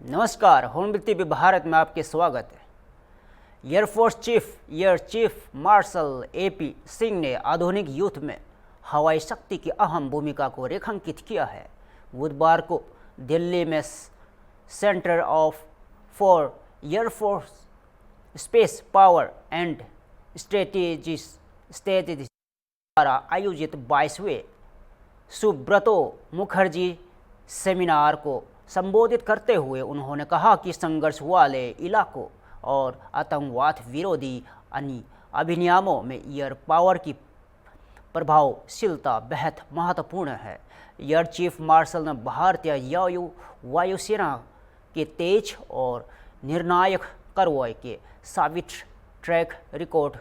नमस्कार, होमवृत्ति पे भारत में आपके स्वागत है। Air force chief air chief marshal AP Singh ने आधुनिक युद्ध में हवाई शक्ति की अहम भूमिका को रेखांकित किया है। बुधवार को दिल्ली में centre of for air force space power and strategies द्वारा आयोजित 22वें सुब्रतो मुखर्जी सेमिनार को संबोधित करते हुए उन्होंने कहा कि संघर्ष वाले इलाकों और आतंकवाद विरोधी अन्य अभियानों में एयर पावर की प्रभावशीलता बेहद महत्वपूर्ण है। एयर चीफ मार्शल ने भारतीय वायुसेना के तेज और निर्णायक कार्रवाई के साबित ट्रैक रिकॉर्ड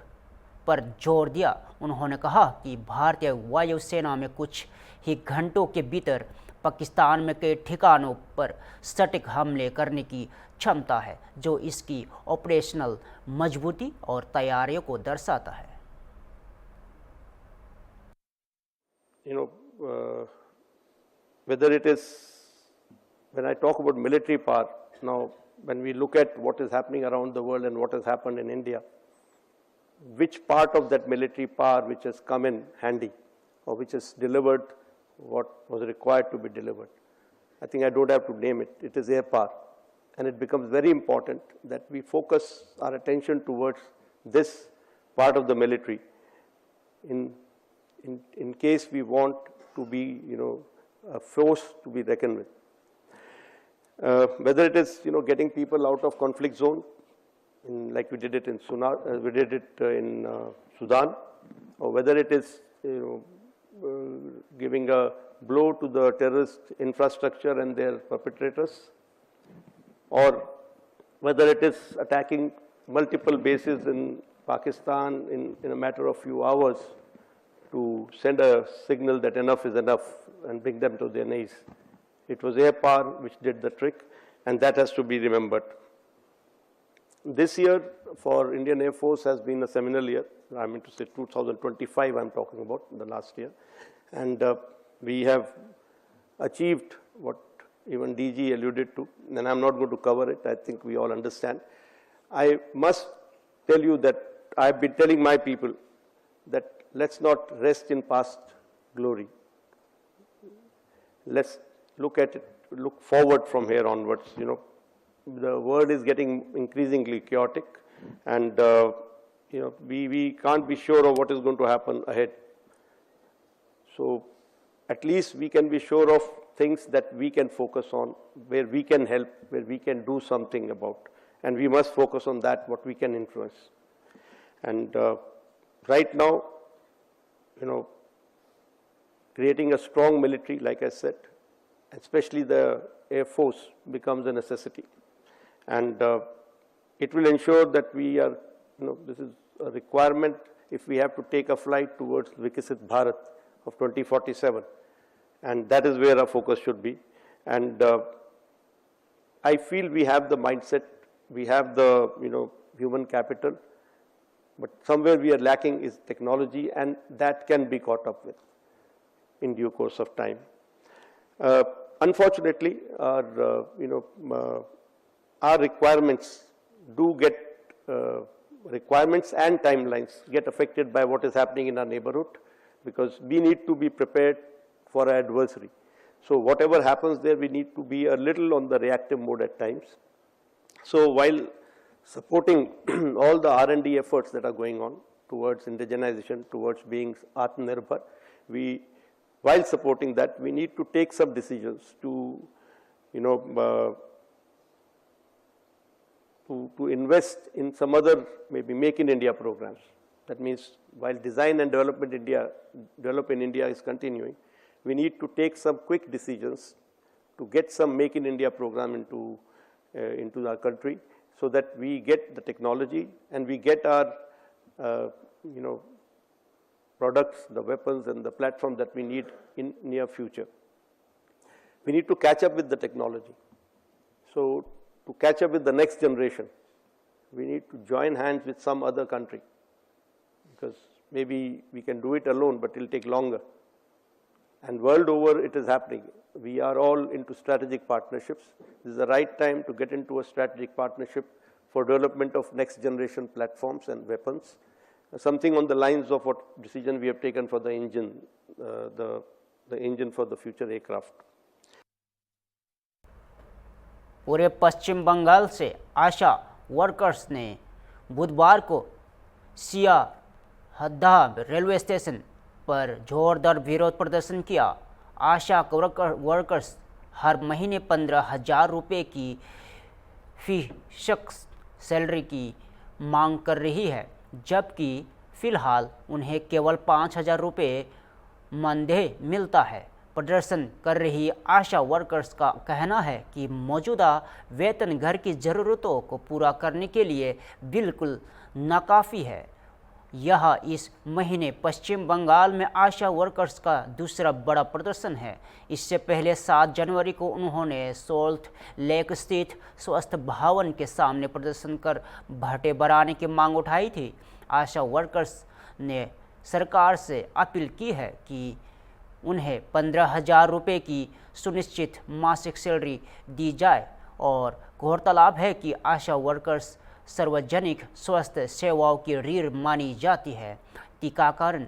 पर जोर दिया। उन्होंने कहा कि भारतीय वायुसेना में कुछ ही घंटों के भीतर पाकिस्तान में कई ठिकानों पर सटीक हमले करने की क्षमता है, जो इसकी ऑपरेशनल मजबूती और तैयारियों को दर्शाता है। Whether it is, when I talk about military power, now when we look at what is happening around the world and what has happened in India, which part of that military power which has come in handy or which has delivered what was required to be delivered? I think I don't have to name it. It is air power. And it becomes very important that we focus our attention towards this part of the military in case we want to be, a force to be reckoned with. Whether it is, getting people out of conflict zone, like we did it in Sudan, or whether it is, giving a blow to the terrorist infrastructure and their perpetrators, or whether it is attacking multiple bases in Pakistan in a matter of few hours to send a signal that enough is enough and bring them to their knees. It was air power which did the trick, and that has to be remembered. This year for Indian Air Force has been a seminal year. I mean to say 2025 I'm talking about, the last year. And we have achieved what even DG alluded to, and I'm not going to cover it. I think we all understand. I must tell you that I've been telling my people that let's not rest in past glory. Let's look at it, look forward from here onwards. The world is getting increasingly chaotic, and we can't be sure of what is going to happen ahead. So at least we can be sure of things that we can focus on, where we can help, where we can do something about, and we must focus on that, what we can influence. And right now, creating a strong military, like I said, especially the Air Force, becomes a necessity. And it will ensure that we are, this is a requirement if we have to take a flight towards Viksit Bharat of 2047. And that is where our focus should be. And I feel we have the mindset, we have the, human capital, but somewhere we are lacking is technology, and that can be caught up with in due course of time. Unfortunately, our requirements do get, requirements and timelines get affected by what is happening in our neighborhood, because we need to be prepared for our adversary. So whatever happens there, we need to be a little on the reactive mode at times. So while supporting all the R&D efforts that are going on towards indigenization, towards being Atmanirbhar, while supporting that, we need to take some decisions to, to invest in some other maybe Make in India programs. That means while design and develop in India is continuing, we need to take some quick decisions to get some Make in India program into our country, so that we get the technology and we get our, products, the weapons and the platform that we need in near future. We need to catch up with the technology. So to catch up with the next generation, we need to join hands with some other country, because maybe we can do it alone, but it will take longer. And world over it is happening. We are all into strategic partnerships. This is the right time to get into a strategic partnership for development of next generation platforms and weapons. Something on the lines of what decision we have taken for the engine, the engine for the future aircraft. पूरे पश्चिम बंगाल से आशा workers ने बुधवार को सियाहदा railway station पर जोरदार विरोध प्रदर्शन किया। आशा वर्कर्स हर महीने 15,000 रुपये की फी शख्स सैलरी की मांग कर रही है, जबकि फ़िलहाल उन्हें केवल 5,000 रुपये मानदेय मिलता है। प्रदर्शन कर रही आशा वर्कर्स का कहना है कि मौजूदा वेतन घर की ज़रूरतों को पूरा करने के लिए बिल्कुल नाकाफ़ी है। यह इस महीने पश्चिम बंगाल में आशा वर्कर्स का दूसरा बड़ा प्रदर्शन है। इससे पहले 7 जनवरी को उन्होंने सॉल्ट लेक स्थित स्वास्थ्य भवन के सामने प्रदर्शन कर भत्ते बढ़ाने की मांग उठाई थी। आशा वर्कर्स ने सरकार से अपील की है कि उन्हें 15,000 रुपये की सुनिश्चित मासिक सैलरी दी जाए और गौरतलब है कि आशा वर्कर्स सार्वजनिक स्वास्थ्य सेवाओं की रीढ़ मानी जाती है। टीकाकरण,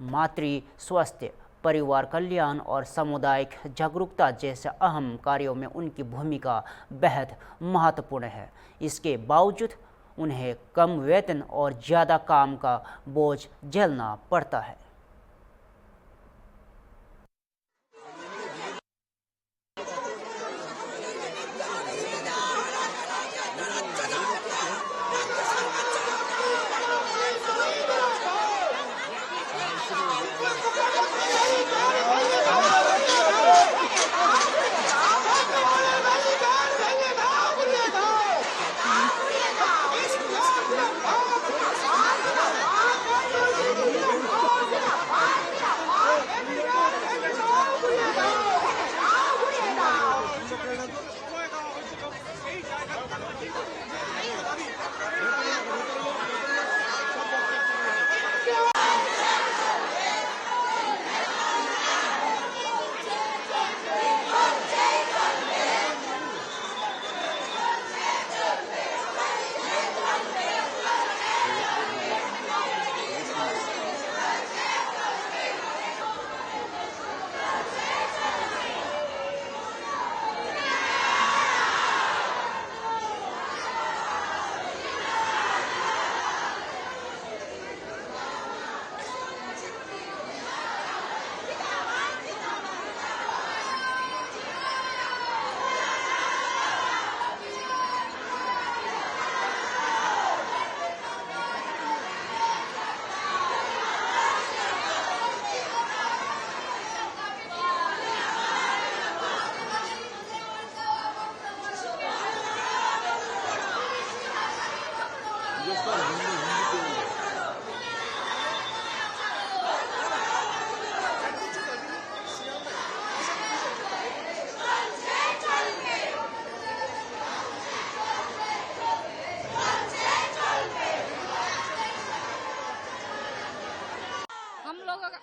मातृ स्वास्थ्य, परिवार कल्याण और सामुदायिक जागरूकता जैसे अहम कार्यों में उनकी भूमिका बेहद महत्वपूर्ण है। इसके बावजूद उन्हें कम वेतन और ज़्यादा काम का बोझ झेलना पड़ता है।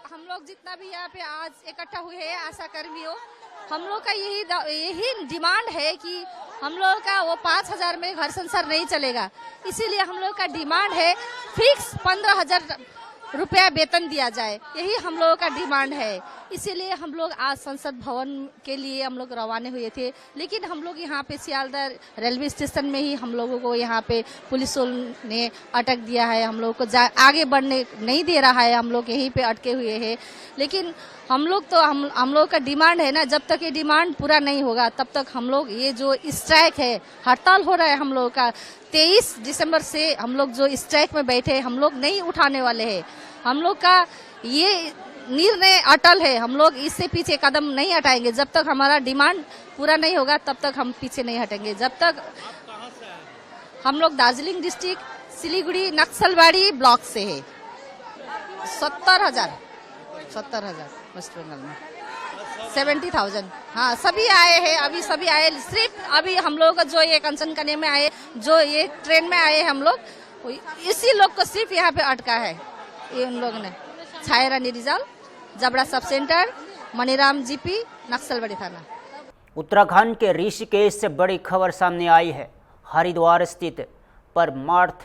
हम लोग जितना भी यहाँ पे आज इकट्ठा हुए हैं आशा कर्मियों, हम लोग का यही डिमांड है कि हम लोग का वो 5,000 में घर संसार नहीं चलेगा। इसीलिए हम लोग का डिमांड है फिक्स 15,000 रुपया वेतन दिया जाए। यही हम लोगों का डिमांड है। इसीलिए हम लोग आज संसद भवन के लिए हम लोग रवाना हुए थे, लेकिन हम लोग यहाँ पे सियालदह रेलवे स्टेशन में ही हम लोगों को यहाँ पे पुलिसों ने अटक दिया है। हम लोग को आगे बढ़ने नहीं दे रहा है। हम लोग यहीं पे अटके हुए हैं। लेकिन हम लोग का डिमांड है ना, जब तक ये डिमांड पूरा नहीं होगा तब तक हम लोग ये जो स्ट्राइक है, हड़ताल हो रहा है हम लोग का 23 दिसंबर से हम लोग जो स्ट्राइक में बैठे हम लोग नहीं उठाने वाले हैं। हम लोग का ये निर्णय अटल है। हम लोग इससे पीछे कदम नहीं हटाएंगे। जब तक हमारा डिमांड पूरा नहीं होगा तब तक हम पीछे नहीं हटेंगे। जब तक हम लोग दार्जिलिंग डिस्ट्रिक्ट सिलीगुड़ी नक्सलबाड़ी ब्लॉक से है। 70,000 वेस्ट बंगाल में 70,000। हाँ, सभी आए हैं। अभी सभी आए, सिर्फ अभी हम लोग जो ये कंचन कन्या में आए, जो ये ट्रेन में आए हम लोग, इसी लोग को सिर्फ यहाँ पे अटका है। ये उन लोगों ने छाया रानी रिजाल, जबड़ा sub centre, Maniram GP, Naxalbari थाना। उत्तराखंड के ऋषिकेश से बड़ी खबर सामने आई है। हरिद्वार स्थित परमार्थ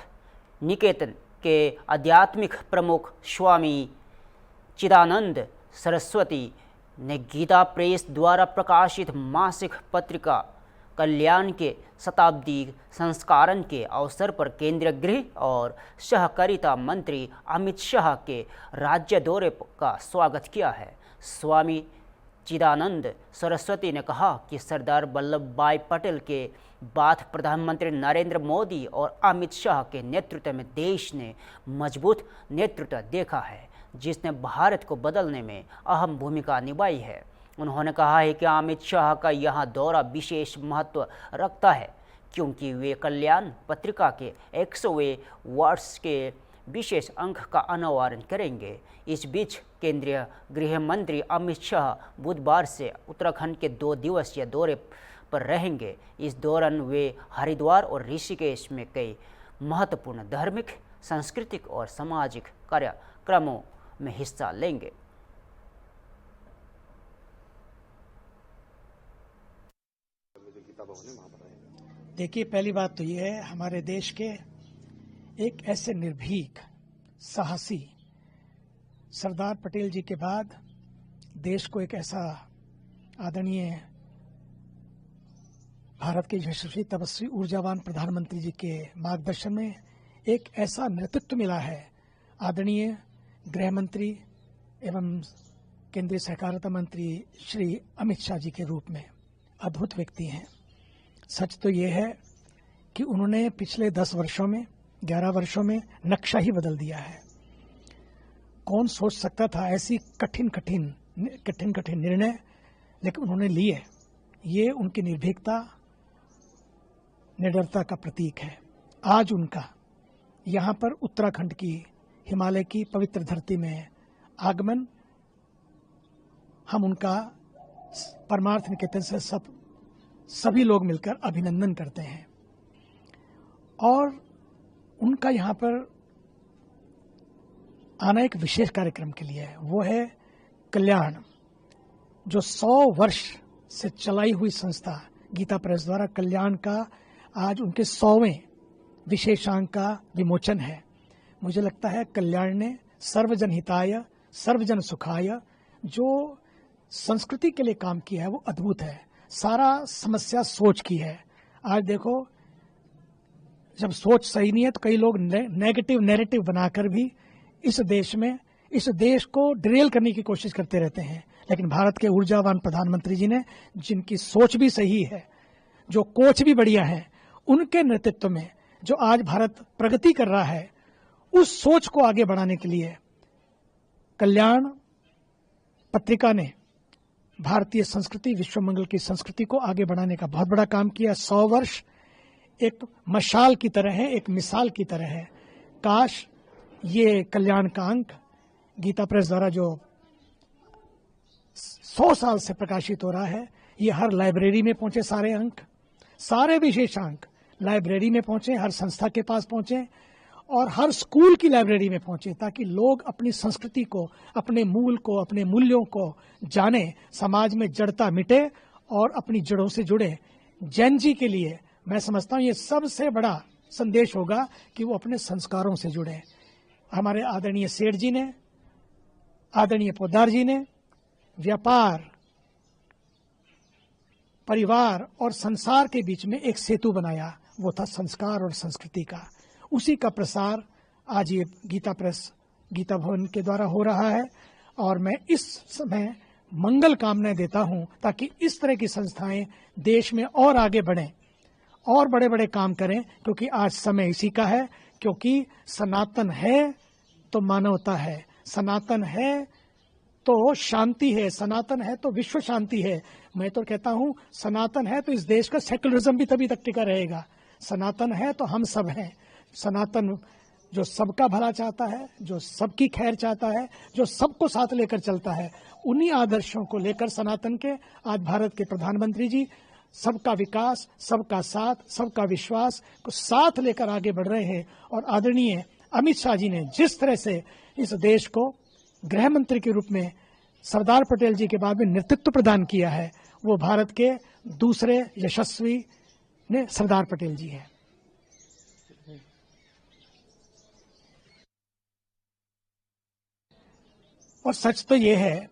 निकेतन के आध्यात्मिक प्रमुख स्वामी चिदानंद सरस्वती ने गीता प्रेस द्वारा प्रकाशित मासिक पत्रिका कल्याण के शताब्दी संस्करण के अवसर पर केंद्रीय गृह और सहकारिता मंत्री अमित शाह के राज्य दौरे का स्वागत किया है। स्वामी चिदानंद सरस्वती ने कहा कि सरदार वल्लभ भाई पटेल के बाद प्रधानमंत्री नरेंद्र मोदी और अमित शाह के नेतृत्व में देश ने मजबूत नेतृत्व देखा है, जिसने भारत को बदलने में अहम भूमिका निभाई है। उन्होंने कहा है कि अमित शाह का यह दौरा विशेष महत्व रखता है क्योंकि वे कल्याण पत्रिका के 100वें वर्ष के विशेष अंक का अनावरण करेंगे। इस बीच केंद्रीय गृह मंत्री अमित शाह बुधवार से उत्तराखंड के 2 दिवसीय दौरे पर रहेंगे। इस दौरान वे हरिद्वार और ऋषिकेश में कई महत्वपूर्ण धार्मिक, सांस्कृतिक और सामाजिक कार्यक्रमों में हिस्सा लेंगे। देखिए, पहली बात तो यह है, हमारे देश के एक ऐसे निर्भीक, साहसी सरदार पटेल जी के बाद देश को एक ऐसा आदरणीय भारत के यशस्वी, तपस्वी, ऊर्जावान प्रधानमंत्री जी के मार्गदर्शन में एक ऐसा नेतृत्व मिला है। आदरणीय गृह मंत्री एवं केंद्रीय सहकारिता मंत्री श्री अमित शाह जी के रूप में अद्भुत व्यक्ति हैं। सच तो ये है कि उन्होंने पिछले 10 वर्षों में, 11 वर्षों में नक्शा ही बदल दिया है। कौन सोच सकता था ऐसी कठिन निर्णय, लेकिन उन्होंने लिए। ये उनकी निर्भीकता, निडरता का प्रतीक है। आज उनका यहाँ पर उत्तराखंड की, हिमालय की पवित्र धरती में आगमन, हम उनका परमार्थ निकेतन से सभी लोग मिलकर अभिनंदन करते हैं। और उनका यहाँ पर आना एक विशेष कार्यक्रम के लिए है, वो है कल्याण, जो 100 वर्ष से चलाई हुई संस्था गीता प्रेस द्वारा कल्याण का आज उनके 100वें विशेषांक का विमोचन है। मुझे लगता है कल्याण ने सर्वजन हिताय, सर्वजन सुखाय जो संस्कृति के लिए काम किया है वो अद्भुत है। सारा समस्या सोच की है। आज देखो, जब सोच सही नहीं है तो कई लोग नेगेटिव नैरेटिव बनाकर भी इस देश को डिरेल करने की कोशिश करते रहते हैं। लेकिन भारत के ऊर्जावान प्रधानमंत्री जी ने, जिनकी सोच भी सही है, जो कोच भी बढ़िया है, उनके नेतृत्व में जो आज भारत प्रगति कर रहा है, उस सोच को आगे बढ़ाने के लिए कल्याण पत्रिका ने भारतीय संस्कृति, विश्व मंगल की संस्कृति को आगे बढ़ाने का बहुत बड़ा काम किया। 100 वर्ष एक मशाल की तरह है, एक मिसाल की तरह है। काश ये कल्याण का अंक गीता प्रेस द्वारा जो 100 साल से प्रकाशित हो रहा है, ये हर लाइब्रेरी में पहुंचे। सारे अंक, सारे विशेषांक लाइब्रेरी में पहुंचे, हर संस्था के पास पहुंचे और हर स्कूल की लाइब्रेरी में पहुंचे, ताकि लोग अपनी संस्कृति को, अपने मूल को, अपने मूल्यों को जाने, समाज में जड़ता मिटे और अपनी जड़ों से जुड़े। जैन जी के लिए मैं समझता हूं ये सबसे बड़ा संदेश होगा कि वो अपने संस्कारों से जुड़े। हमारे आदरणीय सेठ जी ने, आदरणीय पोद्दार जी ने व्यापार, परिवार और संसार के बीच में एक सेतु बनाया, वो था संस्कार और संस्कृति का। उसी का प्रसार आज ये गीता प्रेस, गीता भवन के द्वारा हो रहा है और मैं इस समय मंगल कामनाएं देता हूं ताकि इस तरह की संस्थाएं देश में और आगे बढ़ें और बड़े बड़े काम करें, क्योंकि आज समय इसी का है। क्योंकि सनातन है तो मानवता है, सनातन है तो शांति है, सनातन है तो विश्व शांति है। मैं तो कहता हूं सनातन है तो इस देश का सेक्युलरिज्म भी तभी तक टिका रहेगा। सनातन है तो हम सब हैं। सनातन जो सबका भला चाहता है, जो सबकी खैर चाहता है, जो सबको साथ लेकर चलता है, उन्हीं आदर्शों को लेकर सनातन के आज भारत के प्रधानमंत्री जी सबका विकास, सबका साथ, सबका विश्वास को साथ लेकर आगे बढ़ रहे हैं। और आदरणीय अमित शाह जी ने जिस तरह से इस देश को गृह मंत्री के रूप में सरदार पटेल जी के बाद में नेतृत्व प्रदान किया है, वो भारत के दूसरे यशस्वी ने सरदार पटेल जी हैं। और सच तो ये है,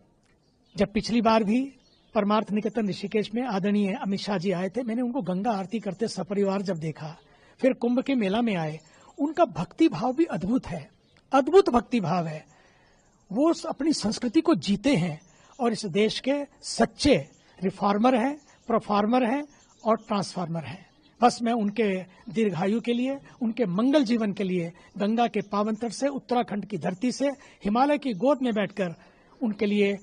जब पिछली बार भी परमार्थ निकेतन ऋषिकेश में आदरणीय अमित शाह जी आए थे, मैंने उनको गंगा आरती करते सपरिवार जब देखा, फिर कुंभ के मेला में आए, उनका भक्ति भाव भी अद्भुत है, अद्भुत भक्ति भाव है। वो अपनी संस्कृति को जीते हैं और इस देश के सच्चे रिफॉर्मर हैं, परफॉर्मर हैं और ट्रांसफार्मर हैं। बस मैं उनके दीर्घायु के लिए, उनके मंगल जीवन के लिए गंगा के पावन तट से, उत्तराखंड की धरती से, हिमालय की गोद में बैठकर उनके लिए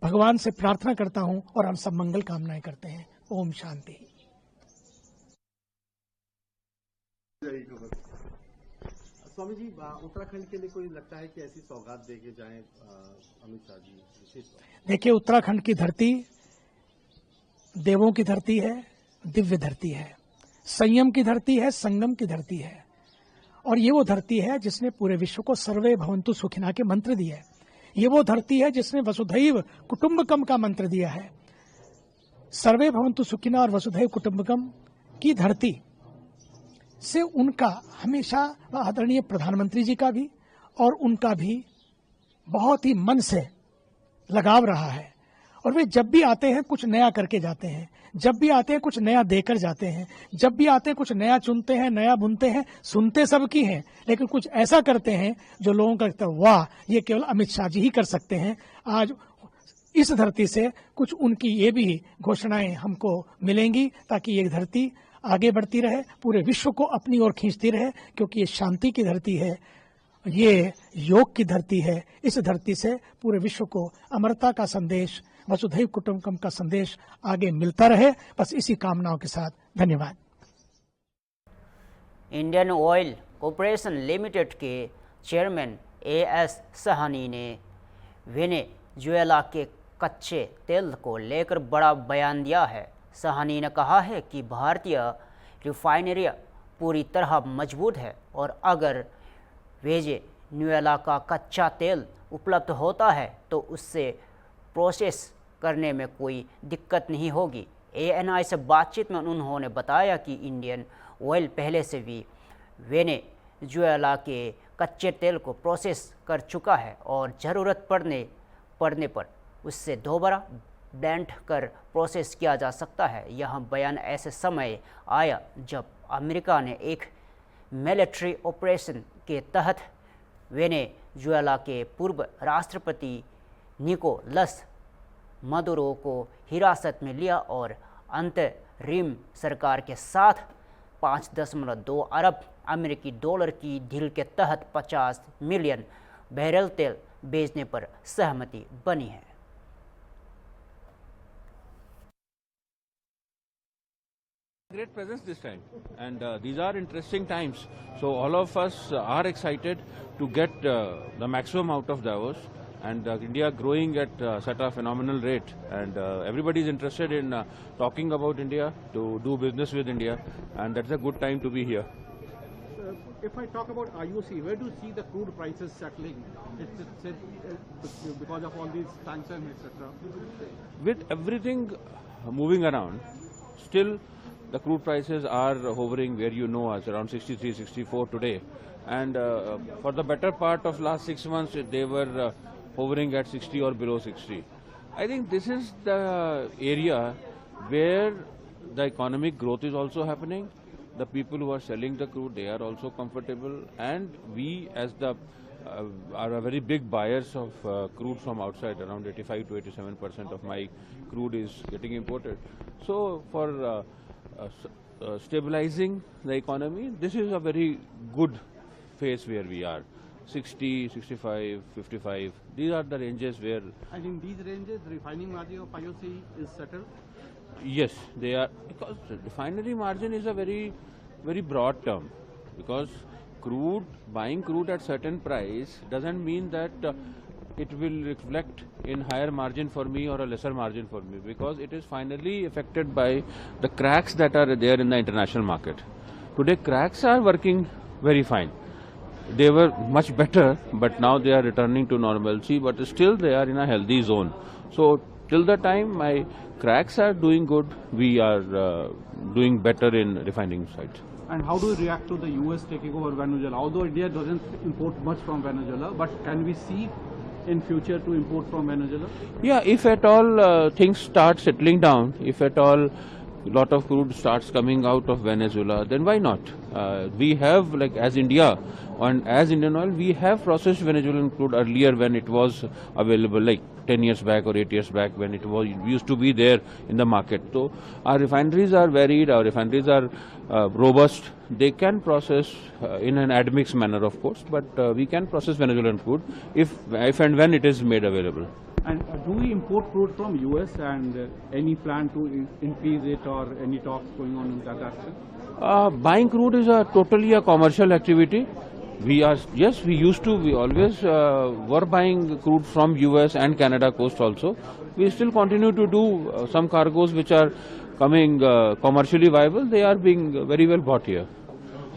भगवान से प्रार्थना करता हूं और हम सब मंगल कामनाएं करते हैं। ओम शांति। स्वामी जी, उत्तराखंड के लिए कोई लगता है कि ऐसी सौगात देके जाएं अमित शाह जी विशेष? देखिए, उत्तराखंड की धरती देवों की धरती है, दिव्य धरती है, संयम की धरती है, संगम की धरती है। और ये वो धरती है जिसने पूरे विश्व को सर्वे भवन्तु सुखिना के मंत्र दिए। ये वो धरती है जिसने वसुधैव कुटुंबकम का मंत्र दिया है। सर्वे भवन्तु सुखिना और वसुधैव कुटुंबकम की धरती से उनका हमेशा, आदरणीय प्रधानमंत्री जी का भी और उनका भी बहुत ही मन से लगाव रहा है। और वे जब भी आते हैं कुछ नया करके जाते हैं, जब भी आते हैं कुछ नया देकर जाते हैं, जब भी आते हैं कुछ नया चुनते हैं, नया बुनते हैं। सुनते सबकी हैं, लेकिन कुछ ऐसा करते हैं जो लोगों का लगता है वाह, ये केवल अमित शाह जी ही कर सकते हैं। आज इस धरती से कुछ उनकी ये भी घोषणाएं हमको मिलेंगी ताकि ये धरती आगे बढ़ती रहे, पूरे विश्व को अपनी ओर खींचती रहे, क्योंकि ये शांति की धरती है, ये योग की धरती है। इस धरती से पूरे विश्व को अमरता का संदेश, वसुधैव कुटुंबकम का संदेश आगे मिलता रहे। बस इसी कामनाओं के साथ धन्यवाद। इंडियन ऑयल कॉरपोरेशन लिमिटेड के चेयरमैन एएस साहनी ने वेनेजुएला के कच्चे तेल को लेकर बड़ा बयान दिया है। साहनी ने कहा है कि भारतीय रिफाइनरियां पूरी तरह मजबूत है और अगर वेनेजुएला का कच्चा तेल उपलब्ध होता है तो उससे प्रोसेस करने में कोई दिक्कत नहीं होगी। एएनआई से बातचीत में उन्होंने बताया कि इंडियन ऑयल पहले से भी वेनेजुएला के कच्चे तेल को प्रोसेस कर चुका है और ज़रूरत पड़ने पर उससे दोबारा ब्लेंड कर प्रोसेस किया जा सकता है। यह बयान ऐसे समय आया जब अमेरिका ने एक मिलिट्री ऑपरेशन के तहत वेनेजुएला के पूर्व राष्ट्रपति निकोलस मदुरो को हिरासत में लिया और अंतरिम सरकार के साथ 5.2 अरब अमेरिकी डॉलर की डील के तहत 50 मिलियन बैरल तेल बेचने पर सहमति बनी है। Great presence this time, and these are interesting times. So all of us are excited to get the maximum out of Davos, and India growing at such a phenomenal rate, and everybody is interested in talking about India, to do business with India, and that's a good time to be here. If I talk about IOC, where do you see the crude prices settling? Because of all these sanctions, etc. With everything moving around, still the crude prices are hovering where you know us, around 63, 64 today. And for the better part of last 6 months, they were hovering at 60 or below 60. I think this is the area where the economic growth is also happening. The people who are selling the crude, they are also comfortable. And we as the are a very big buyers of crude from outside. Around 85 to 87% of my crude is getting imported. So for stabilizing the economy, this is a very good phase where we are. 60, 65, 55, these are the ranges where... And in these ranges, the refining margin of IOC is settled? Yes, they are, because refinery margin is a very, very broad term, because buying crude at certain price doesn't mean that it will reflect in higher margin for me or a lesser margin for me, because it is finally affected by the cracks that are there in the international market. Today cracks are working very fine. They were much better, but now they are returning to normalcy, but still they are in a healthy zone. So till the time my cracks are doing good, we are doing better in refining side. And how do you react to the US taking over Venezuela? Although India doesn't import much from Venezuela, but can we see in future to import from Venezuela? Yeah, if at all things start settling down, if at all lot of crude starts coming out of Venezuela, then why not? We have, like as India and as Indian Oil, we have processed Venezuelan crude earlier when it was available, like 10 years back or 8 years back when it was used to be there in the market. So our refineries are varied, our refineries are robust. They can process in an admix manner, of course, but we can process Venezuelan crude if and when it is made available. And do we import crude from US and any plan to increase it or any talks going on in that direction? Buying crude is totally a commercial activity. We always were buying crude from US and Canada coast also. We still continue to do some cargoes which are coming commercially viable. They are being very well bought here,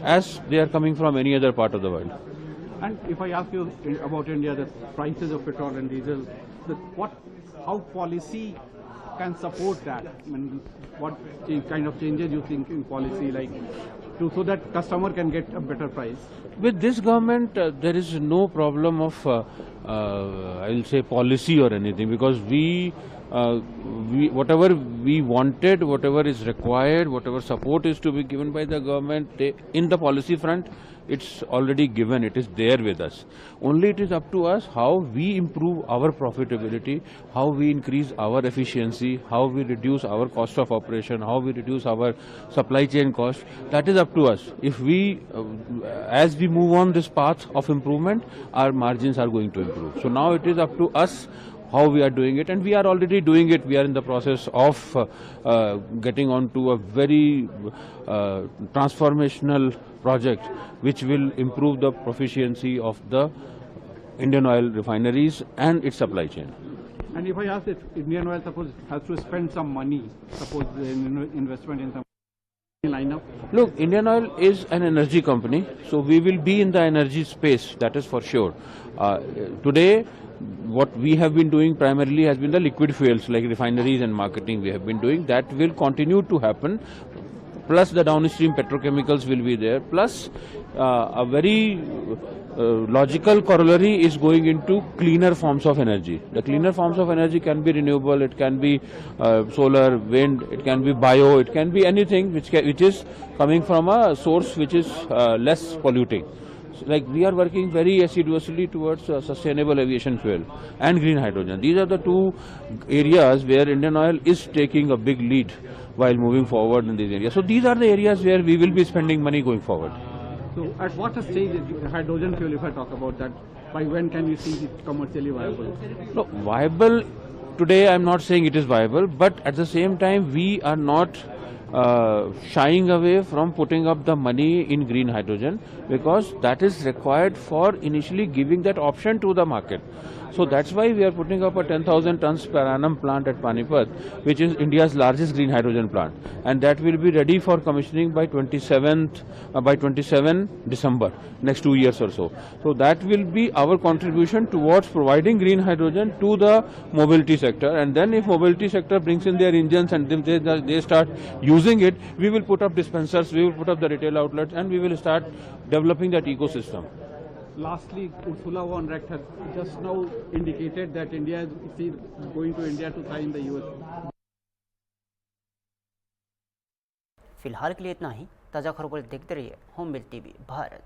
as they are coming from any other part of the world. And if I ask you about India, the prices of petrol and diesel, how policy can support that? I mean, what kind of changes you think in policy, like so that customer can get a better price? With this government, there is no problem of, I will say, policy or anything, because we whatever we wanted, whatever is required, whatever support is to be given by the government, in the policy front, it's already given, it is there with us. Only it is up to us how we improve our profitability, how we increase our efficiency, how we reduce our cost of operation, how we reduce our supply chain cost. That is up to us. If we, as we move on this path of improvement, our margins are going to improve. So now it is up to us how we are doing it, and we are already doing it. We are in the process of getting on to a very transformational project which will improve the proficiency of the Indian Oil refineries and its supply chain. And if I ask if Indian Oil suppose has to spend some money, suppose the investment in some lineup? Look, Indian Oil is an energy company, so we will be in the energy space, that is for sure. Today, what we have been doing primarily has been the liquid fuels like refineries and marketing we have been doing. That will continue to happen. Plus the downstream petrochemicals will be there. Plus a very logical corollary is going into cleaner forms of energy. The cleaner forms of energy can be renewable, it can be solar, wind, it can be bio, it can be anything which is coming from a source which is less polluting. Like we are working very assiduously towards sustainable aviation fuel and green hydrogen. These are the two areas where Indian Oil is taking a big lead while moving forward in these areas. So these are the areas where we will be spending money going forward. So at what stage is hydrogen fuel, if I talk about that, by when can you see it commercially viable? No, viable, today I am not saying it is viable, but at the same time we are not shying away from putting up the money in green hydrogen, because that is required for initially giving that option to the market. So that's why we are putting up a 10,000 tons per annum plant at Panipat, which is India's largest green hydrogen plant, and that will be ready for commissioning by 27 December, next 2 years or so. So that will be our contribution towards providing green hydrogen to the mobility sector, and then if mobility sector brings in their engines and they start using it, we will put up dispensers, we will put up the retail outlets, and we will start developing that ecosystem. Lastly, Ursula von der Leyen has just now indicated that India is going to India to sign the US. फिलहाल के लिए इतना ही। ताज़ा खबरों को देखते रहिए home bill TV Bharat.